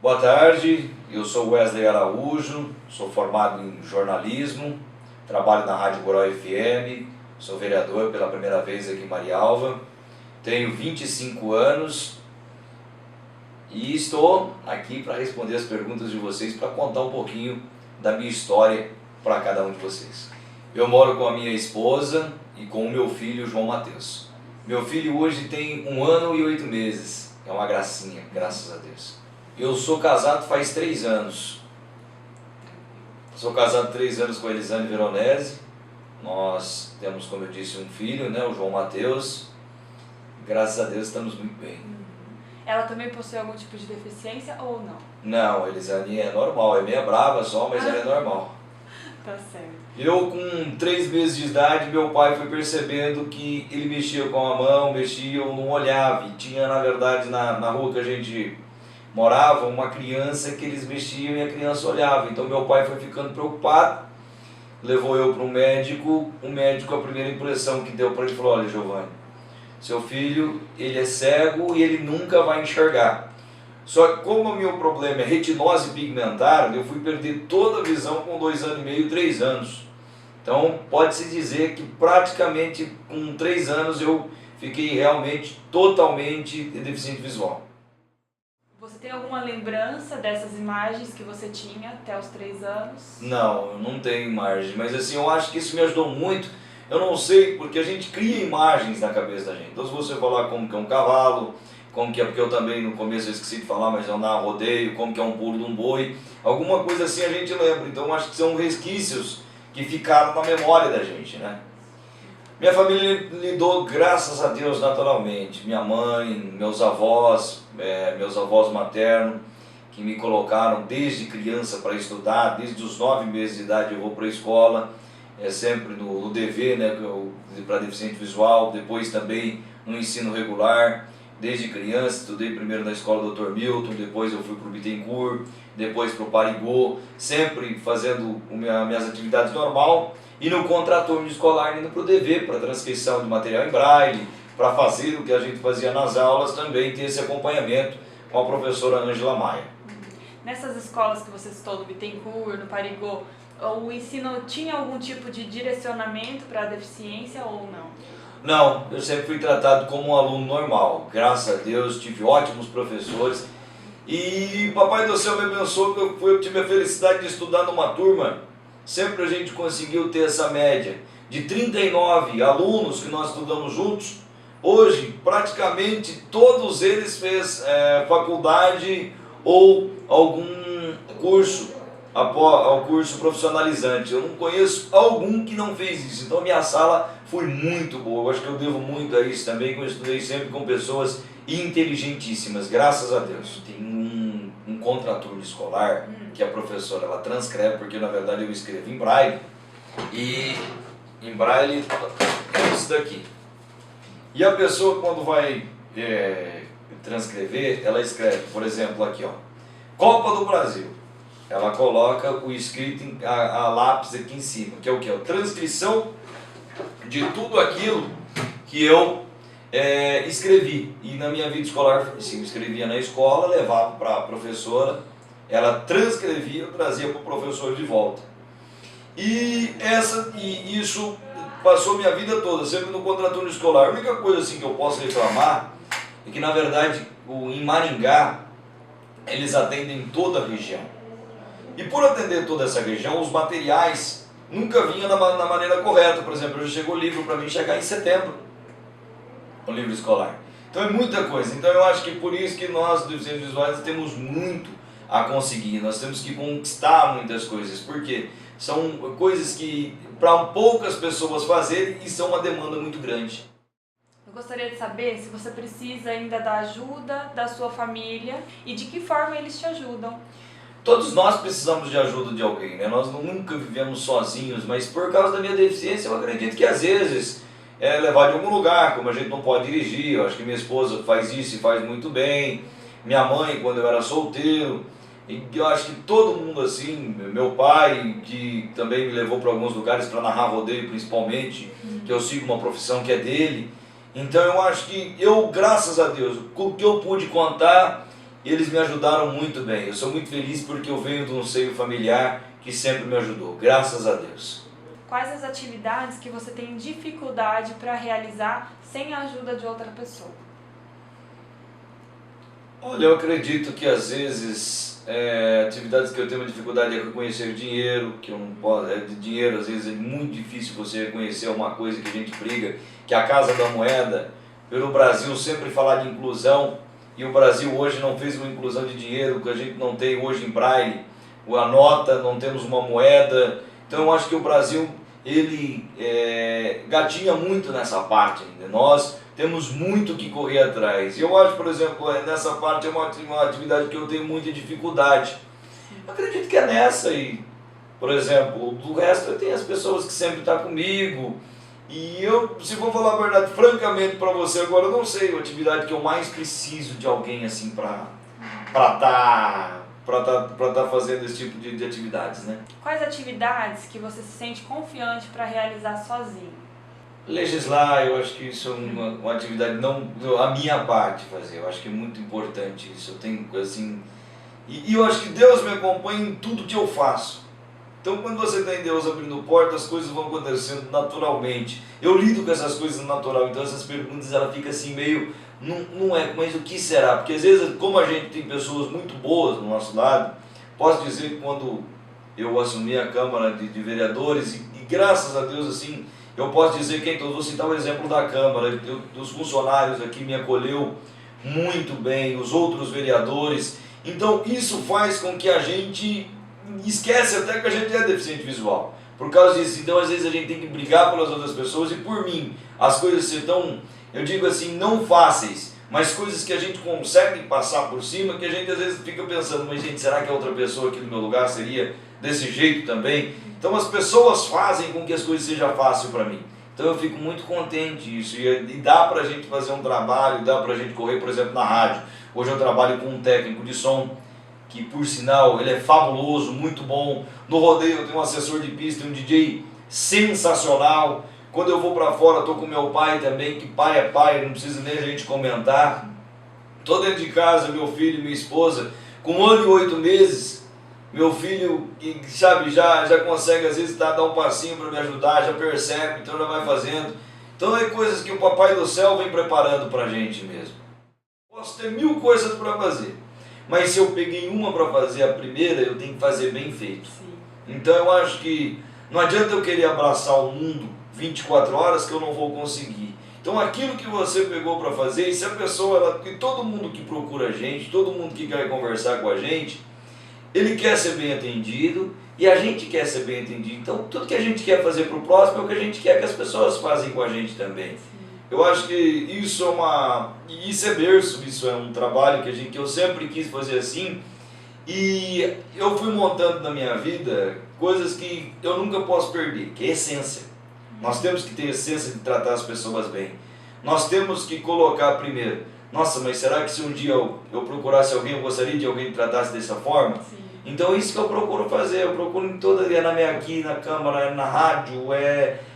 Boa tarde, eu sou Wesley Araújo, sou formado em jornalismo, trabalho na Rádio Goró FM, sou vereador pela primeira vez aqui em Marialva, tenho 25 anos e estou aqui para responder as perguntas de vocês, para contar um pouquinho da minha história para cada um de vocês. Eu moro com a minha esposa e com o meu filho João Matheus. Meu filho hoje tem 1 ano e 8 meses, é uma gracinha, graças a Deus. Eu sou casado faz 3 anos. Sou casado 3 anos com a Elisane Veronese. Nós temos, como eu disse, um filho, né, o João Matheus. Graças a Deus estamos muito bem. Ela também possui algum tipo de deficiência ou não? Não, a Elisane é normal, é meia brava só, mas ela é normal. Tá certo. Eu com 3 meses de idade, meu pai foi percebendo que ele mexia com a mão, mexia, eu não olhava. E tinha, na verdade, na rua que a gente morava, uma criança que eles mexiam e a criança olhava. Então meu pai foi ficando preocupado, levou eu para um médico. O médico, a primeira impressão que deu para ele, falou: olha, Giovanni, seu filho, ele é cego e ele nunca vai enxergar. Só que como o meu problema é retinose pigmentar, eu fui perder toda a visão com 2 anos e meio, 3 anos. Então pode-se dizer que praticamente com 3 anos eu fiquei realmente totalmente deficiente visual. Você tem alguma lembrança dessas imagens que você tinha até os 3 anos? Não, eu não tenho imagem, mas assim, eu acho que isso me ajudou muito. Eu não sei, porque a gente cria imagens na cabeça da gente. Então se você falar como que é um cavalo, como que é, porque eu também no começo eu esqueci de falar, mas eu narro rodeio, como que é um pulo de um boi, alguma coisa assim a gente lembra. Então eu acho que são resquícios que ficaram na memória da gente, né? Minha família lidou, graças a Deus, naturalmente. Minha mãe, meus avós maternos, que me colocaram desde criança para estudar, desde os 9 meses de idade eu vou para a escola, sempre no DV, né, para deficiente visual, depois também no ensino regular. Desde criança, estudei primeiro na escola Dr. Milton, depois eu fui para o Bittencourt, depois para o Parigô, sempre fazendo minhas atividades normal. E no contraturno escolar indo para o DV, para transcrição de material em braille, para fazer o que a gente fazia nas aulas, também ter esse acompanhamento com a professora Ângela Maia. Nessas escolas que você citou, no Bittencourt, no Parigô, o ensino tinha algum tipo de direcionamento para a deficiência ou não? Não, eu sempre fui tratado como um aluno normal. Graças a Deus, tive ótimos professores. E Papai do Céu me abençoou, que eu tive a felicidade de estudar numa turma. Sempre a gente conseguiu ter essa média de 39 alunos que nós estudamos juntos. Hoje, praticamente todos eles fez faculdade ou algum curso, ao curso profissionalizante. Eu não conheço algum que não fez isso. Então minha sala foi muito boa. Eu acho que eu devo muito a isso também, que eu estudei sempre com pessoas inteligentíssimas, graças a Deus. Tem um contraturno escolar que a professora ela transcreve, porque na verdade eu escrevo em braille, e em braille é isso daqui. E a pessoa, quando vai transcrever, ela escreve, por exemplo, aqui, ó, Copa do Brasil. Ela coloca o escrito a lápis aqui em cima, que é o que? A transcrição de tudo aquilo que eu escrevi. E na minha vida escolar, assim, eu escrevia na escola, levava para a professora, ela transcrevia, eu trazia para o professor de volta. E isso passou minha vida toda, sempre no contraturno escolar. A única coisa assim que eu posso reclamar é que, na verdade, em Maringá, eles atendem toda a região. E por atender toda essa região, os materiais nunca vinham na maneira correta. Por exemplo, já chegou o livro para mim chegar em setembro, o livro escolar. Então é muita coisa. Então eu acho que por isso que nós, deficientes visuais, temos muito a conseguir. Nós temos que conquistar muitas coisas, porque são coisas que para poucas pessoas fazerem e são uma demanda muito grande. Eu gostaria de saber se você precisa ainda da ajuda da sua família e de que forma eles te ajudam. Todos nós precisamos de ajuda de alguém, né? Nós nunca vivemos sozinhos, mas por causa da minha deficiência eu acredito que às vezes levar de algum lugar, como a gente não pode dirigir. Eu acho que minha esposa faz isso e faz muito bem, minha mãe quando eu era solteiro, e eu acho que todo mundo assim, meu pai que também me levou para alguns lugares para narrar rodeio principalmente, que eu sigo uma profissão que é dele. Então eu acho que eu, graças a Deus, com o que eu pude contar, e eles me ajudaram muito bem. Eu sou muito feliz porque eu venho de um seio familiar que sempre me ajudou, graças a Deus. Quais as atividades que você tem dificuldade para realizar sem a ajuda de outra pessoa? Olha, eu acredito que às vezes atividades que eu tenho uma dificuldade é reconhecer dinheiro, que eu não posso, de dinheiro às vezes é muito difícil você reconhecer uma coisa que a gente briga, que é a Casa da Moeda, pelo Brasil sempre falar de inclusão, e o Brasil hoje não fez uma inclusão de dinheiro, que a gente não tem hoje em braille, a nota, não temos uma moeda, então eu acho que o Brasil, ele gatinha muito nessa parte ainda, nós temos muito que correr atrás. E eu acho, por exemplo, nessa parte é uma atividade que eu tenho muita dificuldade. Eu acredito que é nessa e, por exemplo, do resto eu tenho as pessoas que sempre estão comigo. E eu, se vou falar a verdade, francamente para você agora, eu não sei a atividade que eu mais preciso de alguém assim para tá fazendo esse tipo de atividades, né? Quais atividades que você se sente confiante para realizar sozinho? Legislar, eu acho que isso é uma atividade, não a minha parte fazer, eu acho que é muito importante isso, eu tenho assim, e eu acho que Deus me acompanha em tudo que eu faço, então quando você tem Deus abrindo portas, as coisas vão acontecendo naturalmente, eu lido com essas coisas natural, então essas perguntas ela fica assim meio, não é, mas o que será? Porque às vezes, como a gente tem pessoas muito boas do nosso lado, posso dizer que quando eu assumi a Câmara de Vereadores, e graças a Deus assim, eu posso dizer que, então, vou citar o exemplo da Câmara, dos funcionários aqui me acolheu muito bem, os outros vereadores, então isso faz com que a gente esquece até que a gente é deficiente visual, por causa disso, então às vezes a gente tem que brigar pelas outras pessoas e por mim, as coisas ser tão, eu digo assim, não fáceis, mas coisas que a gente consegue passar por cima, que a gente às vezes fica pensando, mas gente, será que a outra pessoa aqui no meu lugar seria desse jeito também? Então as pessoas fazem com que as coisas sejam fáceis para mim. Então eu fico muito contente disso. E dá para a gente fazer um trabalho, dá para a gente correr, por exemplo, na rádio. Hoje eu trabalho com um técnico de som, que por sinal ele é fabuloso, muito bom. No rodeio eu tenho um assessor de pista, um DJ sensacional. Quando eu vou para fora estou com meu pai também, que pai é pai, não precisa nem a gente comentar. Estou dentro de casa, meu filho e minha esposa, com 1 ano e 8 meses. Meu filho, sabe, já consegue às vezes dar um passinho para me ajudar, já percebe, então já vai fazendo. Então é coisas que o Papai do Céu vem preparando para a gente mesmo. Posso ter 1000 coisas para fazer, mas se eu peguei uma para fazer, a primeira, eu tenho que fazer bem feito. Sim. Então eu acho que não adianta eu querer abraçar o mundo 24 horas que eu não vou conseguir. Então aquilo que você pegou para fazer, e se a pessoa, e todo mundo que procura a gente, todo mundo que quer conversar com a gente, ele quer ser bem atendido e a gente quer ser bem atendido. Então tudo que a gente quer fazer para o próximo é o que a gente quer que as pessoas fazem com a gente também. Sim. Eu acho que isso é berço, isso é um trabalho que eu sempre quis fazer assim. E eu fui montando na minha vida coisas que eu nunca posso perder, que é essência. Nós temos que ter essência de tratar as pessoas bem. Nós temos que colocar primeiro, nossa, mas será que se um dia eu procurasse alguém, eu gostaria de alguém que tratasse dessa forma? Sim. Então isso que eu procuro fazer, eu procuro em toda, aqui na Câmara, na rádio,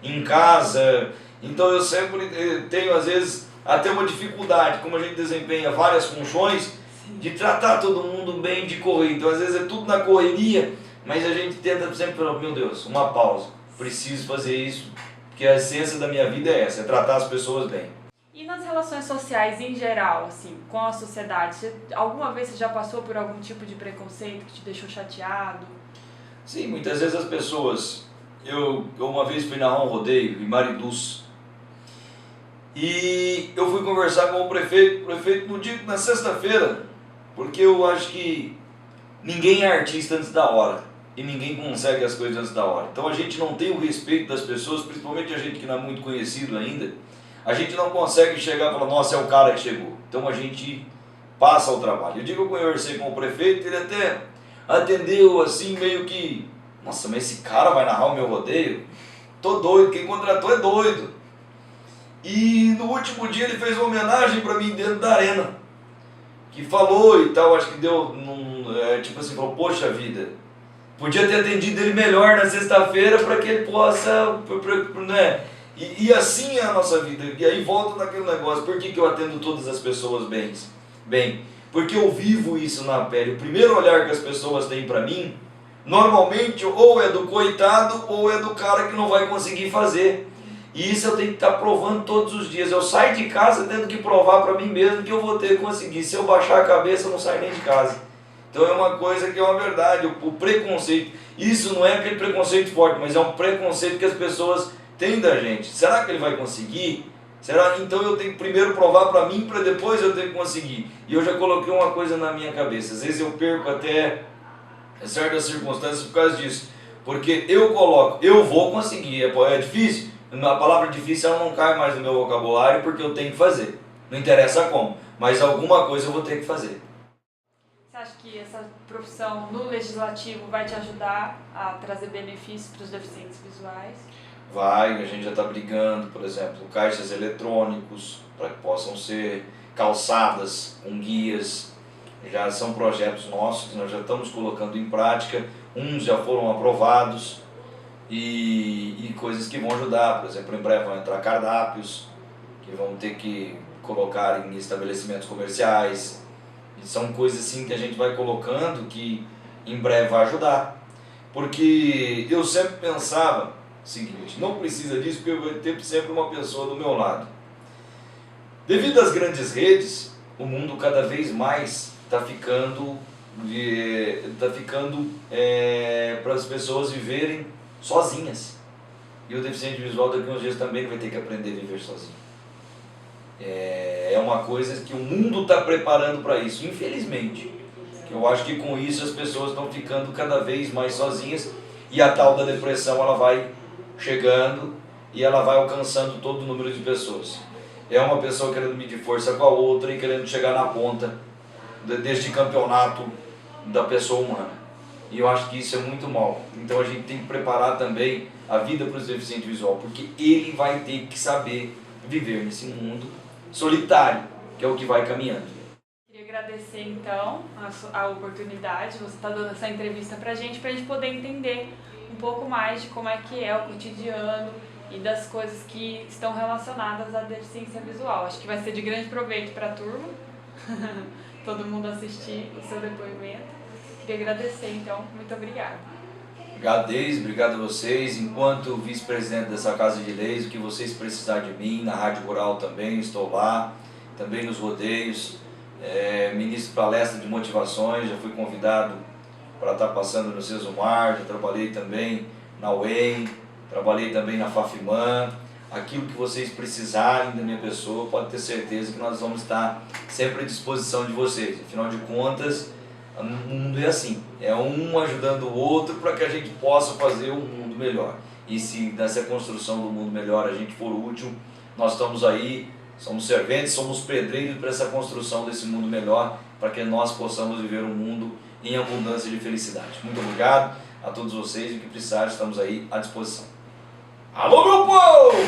em casa. Então eu sempre tenho às vezes até uma dificuldade, como a gente desempenha várias funções, de tratar todo mundo bem, de correr. Então às vezes é tudo na correria, mas a gente tenta sempre falar, meu Deus, uma pausa, preciso fazer isso, porque a essência da minha vida é essa, é tratar as pessoas bem. E nas relações sociais em geral, assim, com a sociedade, alguma vez você já passou por algum tipo de preconceito que te deixou chateado? Sim, muitas vezes as pessoas, eu uma vez fui narrar um rodeio em Mariduz, e eu fui conversar com o prefeito na sexta-feira, porque eu acho que ninguém é artista antes da hora, e ninguém consegue as coisas antes da hora. Então a gente não tem o respeito das pessoas, principalmente a gente que não é muito conhecido ainda, a gente não consegue chegar e falar, nossa, é o cara que chegou. Então a gente passa o trabalho. Eu digo que eu conversei com o prefeito, ele até atendeu assim, meio que, nossa, mas esse cara vai narrar o meu rodeio? Tô doido, quem contratou é doido. E no último dia ele fez uma homenagem para mim dentro da arena, que falou e tal, acho que deu, tipo assim, falou, poxa vida, podia ter atendido ele melhor na sexta-feira para que ele possa, né? E assim é a nossa vida. E aí volta naquele negócio, por que eu atendo todas as pessoas bem? porque eu vivo isso na pele. O primeiro olhar que as pessoas têm para mim, normalmente ou é do coitado ou é do cara que não vai conseguir fazer. E isso eu tenho que estar provando todos os dias. Eu saio de casa tendo que provar para mim mesmo que eu vou ter que conseguir. Se eu baixar a cabeça, eu não saio nem de casa. Então é uma coisa que é uma verdade. O preconceito, isso não é aquele preconceito forte, mas é um preconceito que as pessoas têm da gente. Será que ele vai conseguir? Será? Então eu tenho que primeiro provar para mim, para depois eu ter que conseguir. E eu já coloquei uma coisa na minha cabeça. Às vezes eu perco até certas circunstâncias por causa disso. Porque eu coloco, eu vou conseguir. É difícil? A palavra difícil ela não cai mais no meu vocabulário porque eu tenho que fazer. Não interessa como, mas alguma coisa eu vou ter que fazer. Você acha que essa profissão no legislativo vai te ajudar a trazer benefícios para os deficientes visuais? Vai, a gente já está brigando, por exemplo, caixas eletrônicos para que possam ser calçadas com guias. Já são projetos nossos que nós já estamos colocando em prática. Uns já foram aprovados. E coisas que vão ajudar, por exemplo, em breve vão entrar cardápios que vão ter que colocar em estabelecimentos comerciais, e são coisas assim que a gente vai colocando que em breve vai ajudar, porque eu sempre pensava o seguinte, não precisa disso porque eu vou ter sempre uma pessoa do meu lado. Devido às grandes redes, o mundo cada vez mais está ficando para as pessoas viverem sozinhas. E o deficiente visual daqui a uns dias também vai ter que aprender a viver sozinho. É uma coisa que o mundo está preparando para isso, infelizmente. Eu acho que com isso as pessoas estão ficando cada vez mais sozinhas e a tal da depressão ela vai chegando e ela vai alcançando todo o número de pessoas. É uma pessoa querendo medir força com a outra e querendo chegar na ponta deste campeonato da pessoa humana. E eu acho que isso é muito mal. Então a gente tem que preparar também a vida para o deficiente visual, porque ele vai ter que saber viver nesse mundo solitário, que é o que vai caminhando. Queria agradecer então a oportunidade, você está dando essa entrevista para a gente poder entender um pouco mais de como é que é o cotidiano e das coisas que estão relacionadas à deficiência visual. Acho que vai ser de grande proveito para a turma, todo mundo assistir o seu depoimento. Queria agradecer, então, muito obrigada. Obrigado a vocês. Enquanto vice-presidente dessa Casa de Leis, o que vocês precisarem de mim, na Rádio Rural também, estou lá, também nos rodeios, ministro palestra de motivações, já fui convidado para estar passando no Sesumar, já trabalhei também na UEM, trabalhei também na Fafimã. Aquilo que vocês precisarem da minha pessoa, pode ter certeza que nós vamos estar sempre à disposição de vocês. Afinal de contas, o mundo é assim, é um ajudando o outro para que a gente possa fazer um mundo melhor. E se nessa construção do mundo melhor a gente for útil, nós estamos aí, somos serventes, somos pedreiros para essa construção desse mundo melhor, para que nós possamos viver um mundo em abundância de felicidade. Muito obrigado a todos vocês e o que precisarem, estamos aí à disposição. Alô, meu povo!